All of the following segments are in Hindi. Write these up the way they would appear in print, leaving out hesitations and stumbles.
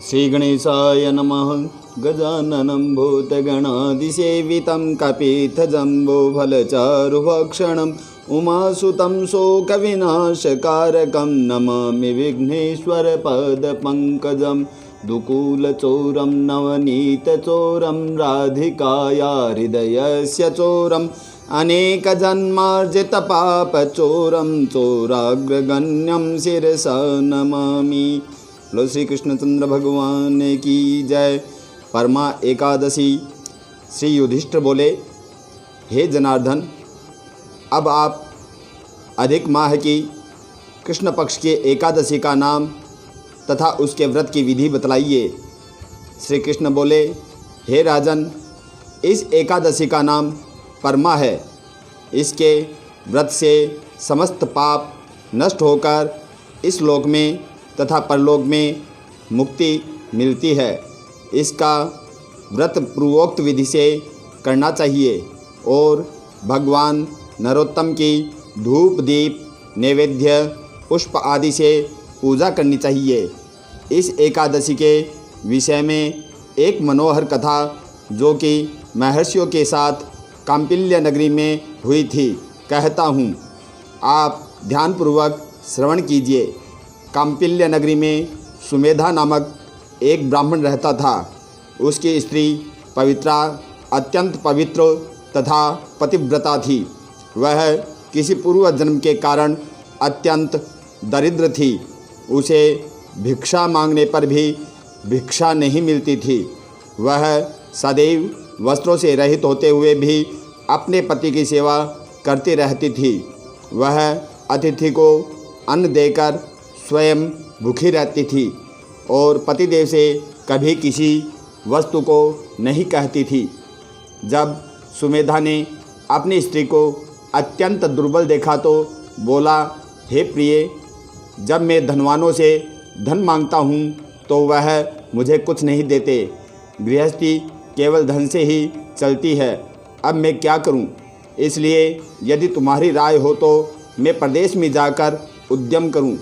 श्रीगणेशाय नमः। गजाननं भूतगणादिसेवितं कपित्थजम्बोफलचारुभक्षणम् उमासुतं शोकविनाशकारकं नमामि विघ्नेश्वरपदपङ्कजं। दुकूलचोरं नवनीतचोरं राधिकाया हृदयस्य चोरम् अनेकजन्मार्जितपापचोरं चोराग्रगण्यं शिरसा नमामि। बोलो श्री कृष्णचंद्र भगवान की जय। परमा एकादशी। श्री युधिष्ठिर बोले, हे जनार्दन, अब आप अधिक माह की कृष्ण पक्ष के एकादशी का नाम तथा उसके व्रत की विधि बतलाइए। श्री कृष्ण बोले, हे राजन, इस एकादशी का नाम परमा है। इसके व्रत से समस्त पाप नष्ट होकर इस लोक में तथा परलोक में मुक्ति मिलती है। इसका व्रत पूर्वोक्त विधि से करना चाहिए और भगवान नरोत्तम की धूप दीप नैवेद्य पुष्प आदि से पूजा करनी चाहिए। इस एकादशी के विषय में एक मनोहर कथा जो कि महर्षियों के साथ कांपिल्य नगरी में हुई थी कहता हूँ, आप ध्यानपूर्वक श्रवण कीजिए। कांपिल्य नगरी में सुमेधा नामक एक ब्राह्मण रहता था। उसकी स्त्री पवित्रा अत्यंत पवित्र तथा पतिव्रता थी। वह किसी पूर्व जन्म के कारण अत्यंत दरिद्र थी। उसे भिक्षा मांगने पर भी भिक्षा नहीं मिलती थी। वह सदैव वस्त्रों से रहित होते हुए भी अपने पति की सेवा करती रहती थी। वह अतिथि को अन्न देकर स्वयं भूखी रहती थी और पतिदेव से कभी किसी वस्तु को नहीं कहती थी। जब सुमेधा ने अपनी स्त्री को अत्यंत दुर्बल देखा तो बोला, हे प्रिय, जब मैं धनवानों से धन मांगता हूँ तो वह मुझे कुछ नहीं देते। गृहस्थी केवल धन से ही चलती है। अब मैं क्या करूँ? इसलिए यदि तुम्हारी राय हो तो मैं प्रदेश में जाकर उद्यम करूँ।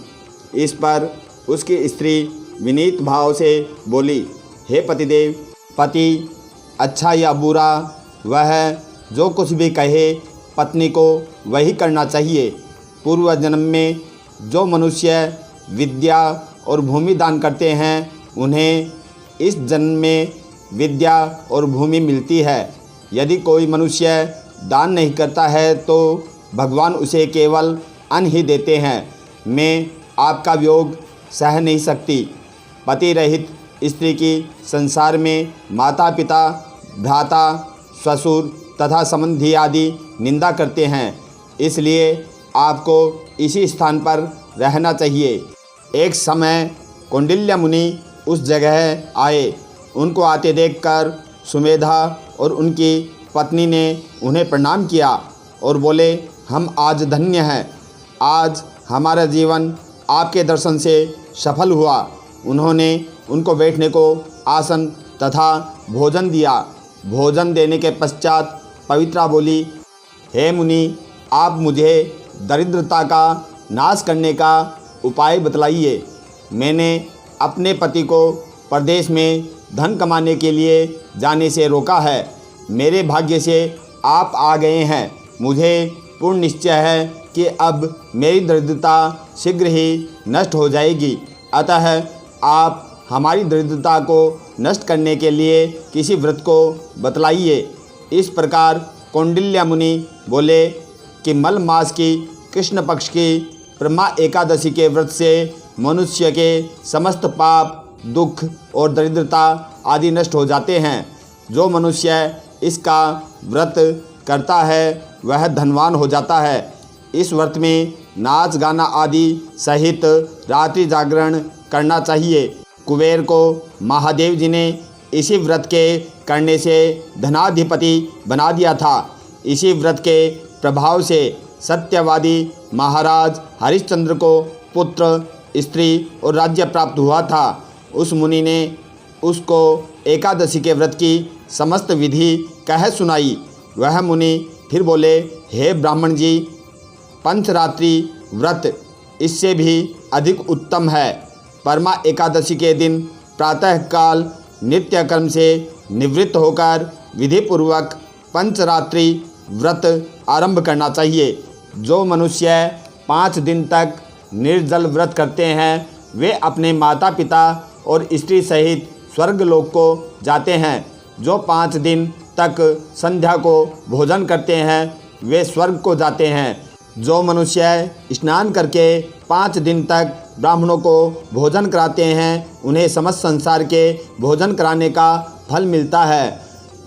इस पर उसकी स्त्री विनीत भाव से बोली, हे पतिदेव, पति अच्छा या बुरा वह जो कुछ भी कहे पत्नी को वही करना चाहिए। पूर्व जन्म में जो मनुष्य विद्या और भूमि दान करते हैं उन्हें इस जन्म में विद्या और भूमि मिलती है। यदि कोई मनुष्य दान नहीं करता है तो भगवान उसे केवल अन्न ही देते हैं। मैं आपका वियोग सह नहीं सकती। पति रहित स्त्री की संसार में माता पिता भ्राता ससुर तथा संबंधी आदि निंदा करते हैं। इसलिए आपको इसी स्थान पर रहना चाहिए। एक समय कौंडिल्य मुनि उस जगह आए। उनको आते देखकर सुमेधा और उनकी पत्नी ने उन्हें प्रणाम किया और बोले, हम आज धन्य हैं। आज हमारा जीवन आपके दर्शन से सफल हुआ। उन्होंने उनको बैठने को आसन तथा भोजन दिया। भोजन देने के पश्चात पवित्रा बोली, हे मुनि, आप मुझे दरिद्रता का नाश करने का उपाय बतलाइए। मैंने अपने पति को परदेश में धन कमाने के लिए जाने से रोका है। मेरे भाग्य से आप आ गए हैं। मुझे पूर्ण निश्चय है कि अब मेरी दरिद्रता शीघ्र ही नष्ट हो जाएगी। अतः आप हमारी दरिद्रता को नष्ट करने के लिए किसी व्रत को बतलाइए। इस प्रकार कौंडिल्य मुनि बोले कि मल मास की कृष्ण पक्ष की परमा एकादशी के व्रत से मनुष्य के समस्त पाप दुख और दरिद्रता आदि नष्ट हो जाते हैं। जो मनुष्य इसका व्रत करता है वह धनवान हो जाता है। इस व्रत में नाच गाना आदि सहित रात्रि जागरण करना चाहिए। कुबेर को महादेव जी ने इसी व्रत के करने से धनाधिपति बना दिया था। इसी व्रत के प्रभाव से सत्यवादी महाराज हरिश्चंद्र को पुत्र स्त्री और राज्य प्राप्त हुआ था। उस मुनि ने उसको एकादशी के व्रत की समस्त विधि कह सुनाई। वह मुनि फिर बोले, हे ब्राह्मण जी, पंचरात्रि व्रत इससे भी अधिक उत्तम है। परमा एकादशी के दिन प्रातःकाल नित्य कर्म से निवृत्त होकर विधिपूर्वक पंचरात्रि व्रत आरंभ करना चाहिए। जो मनुष्य 5 दिन तक निर्जल व्रत करते हैं वे अपने माता पिता और स्त्री सहित स्वर्गलोक को जाते हैं। जो 5 दिन तक संध्या को भोजन करते हैं वे स्वर्ग को जाते हैं। जो मनुष्य स्नान करके 5 दिन तक ब्राह्मणों को भोजन कराते हैं उन्हें समस्त संसार के भोजन कराने का फल मिलता है।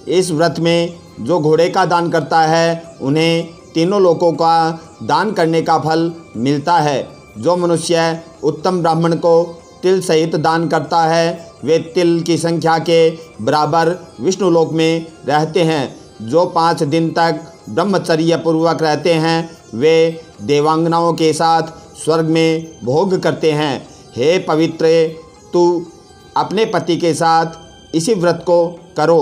इस व्रत में जो घोड़े का दान करता है उन्हें तीनों लोकों का दान करने का फल मिलता है। जो मनुष्य उत्तम ब्राह्मण को तिल सहित दान करता है वे तिल की संख्या के बराबर विष्णु लोक में रहते हैं। जो 5 दिन तक ब्रह्मचर्य पूर्वक रहते हैं वे देवांगनाओं के साथ स्वर्ग में भोग करते हैं। हे पवित्र, तू अपने पति के साथ इसी व्रत को करो,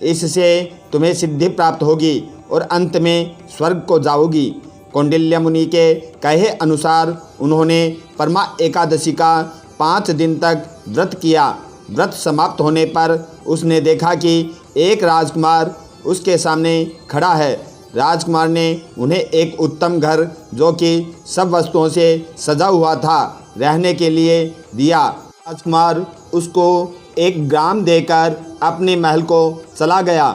इससे तुम्हें सिद्धि प्राप्त होगी और अंत में स्वर्ग को जाओगी। कौंडिल्य मुनि के कहे अनुसार उन्होंने परमा एकादशी का 5 दिन तक व्रत किया। व्रत समाप्त होने पर उसने देखा कि एक राजकुमार उसके सामने खड़ा है। राजकुमार ने उन्हें एक उत्तम घर जो कि सब वस्तुओं से सजा हुआ था रहने के लिए दिया। राजकुमार उसको एक ग्राम देकर अपने महल को चला गया।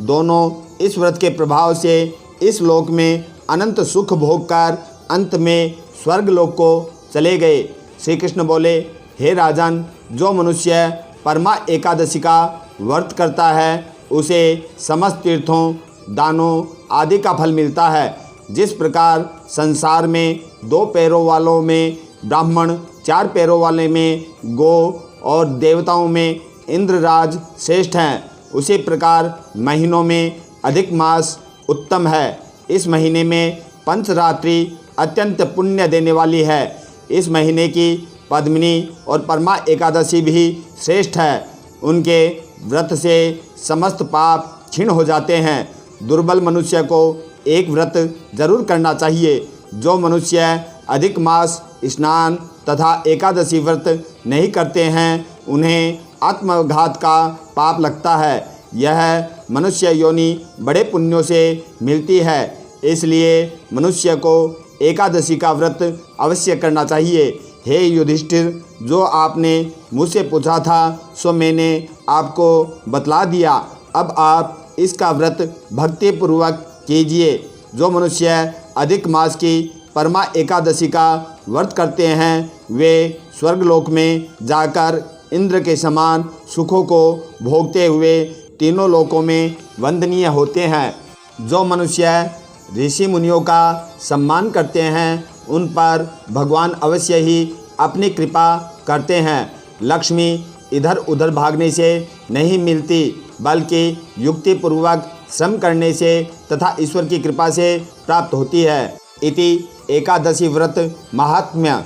दोनों इस व्रत के प्रभाव से इस लोक में अनंत सुख भोग कर अंत में स्वर्ग लोक को चले गए। श्री कृष्ण बोले, हे राजन, जो मनुष्य परमा एकादशी का व्रत करता है उसे समस्त तीर्थों, दानों आदि का फल मिलता है। जिस प्रकार संसार में 2 पैरों वालों में ब्राह्मण, 4 पैरों वाले में गो और देवताओं में इंद्रराज श्रेष्ठ हैं, उसी प्रकार महीनों में अधिक मास उत्तम है। इस महीने में पंचरात्रि अत्यंत पुण्य देने वाली है। इस महीने की पद्मिनी और परमा एकादशी भी श्रेष्ठ है। उनके व्रत से समस्त पाप क्षीण हो जाते हैं। दुर्बल मनुष्य को एक व्रत जरूर करना चाहिए। जो मनुष्य अधिक मास स्नान तथा एकादशी व्रत नहीं करते हैं उन्हें आत्मघात का पाप लगता है। यह मनुष्य योनि बड़े पुण्यों से मिलती है, इसलिए मनुष्य को एकादशी का व्रत अवश्य करना चाहिए। हे युधिष्ठिर, जो आपने मुझसे पूछा था सो मैंने आपको बतला दिया। अब आप इसका व्रत भक्तिपूर्वक कीजिए। जो मनुष्य अधिक मास की परमा एकादशी का व्रत करते हैं वे स्वर्गलोक में जाकर इंद्र के समान सुखों को भोगते हुए तीनों लोकों में वंदनीय होते हैं। जो मनुष्य ऋषि मुनियों का सम्मान करते हैं उन पर भगवान अवश्य ही अपनी कृपा करते हैं। लक्ष्मी इधर उधर भागने से नहीं मिलती बल्कि युक्तिपूर्वक श्रम करने से तथा ईश्वर की कृपा से प्राप्त होती है। इति एकादशी व्रत महात्म्य।